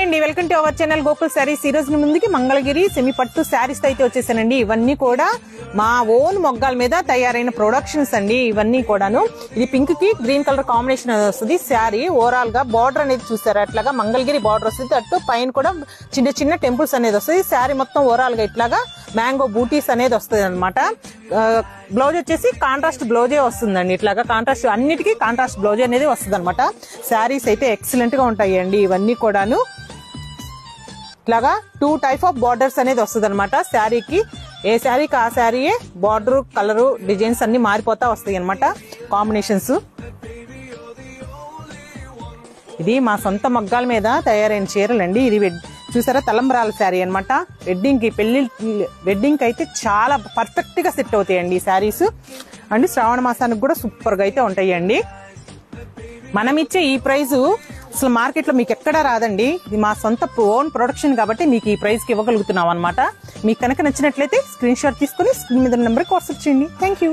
అండి welcome to our channel Gokul saris. ఈ రోజు ముందుకి మంగళగిరి సెమీ పట్టు శారీస్ అయితే వచ్చేసానండి. ఇవన్నీ కూడా మా ఓన్ మొగ్గాల మీద తయారైన ప్రొడక్షన్స్ అండి. ఇవన్నీ కూడాను ఇది పింక్ కి గ్రీన్ కలర్ కాంబినేషన్ వస్తుంది. శారీ ఓవరాల్ గా బార్డర్ అనేది చూసారు, అట్లాగా మంగళగిరి బార్డర్ వస్తుంది. అటు పైన కూడా చిన్న చిన్న టెంపుల్స్ అనేది వస్తుంది. శారీ మొత్తం ఓవరాల్ గా ఇట్లాగా మ్యాంగో బూటీస్ అనేది వస్తుంది అనమాట. బ్లౌజ్ వచ్చేసి కాంట్రాస్ట్ బ్లౌజే వస్తుందండి. ఇట్లాగా కాంట్రాస్ట్ అన్నిటికీ కాంట్రాస్ట్ బ్లౌజ్ అనేది వస్తుంది అనమాట. శారీస్ అయితే ఎక్సలెంట్ గా ఉంటాయి అండి. ఇవన్నీ కూడాను ఇట్లాగా 2 టైప్ ఆఫ్ బార్డర్స్ అనేది వస్తుంది అనమాట. శారీకి ఏ శారీకి ఆ శారీయే బార్డర్ కలరు డిజైన్స్ అన్ని మారిపోతా వస్తాయి అనమాట, కాంబినేషన్స్. ఇది మా సొంత మగ్గాల మీద తయారైన చీరలండి. ఇది చూసారా తలంబ్రాల శారీ అనమాట. వెడ్డింగ్ కి వెడ్డింగ్ కి అయితే చాలా పర్ఫెక్ట్ గా సెట్ అవుతాయండి ఈ శారీస్. అండ్ శ్రావణ మాసానికి కూడా సూపర్ గా అయితే ఉంటాయండి. మనం ఇచ్చే ఈ ప్రైజ్ అసలు మార్కెట్ లో మీకు ఎక్కడా రాదండి. ఇది మా సొంత ఓన్ ప్రొడక్షన్ కాబట్టి మీకు ఈ ప్రైస్ కి ఇవ్వగలుగుతున్నాం అనమాట. మీకు కనుక నచ్చినట్లయితే స్క్రీన్ షాట్ తీసుకుని స్క్రీన్ మీద నెంబర్కి వాట్సాప్ చేయండి. Thank you.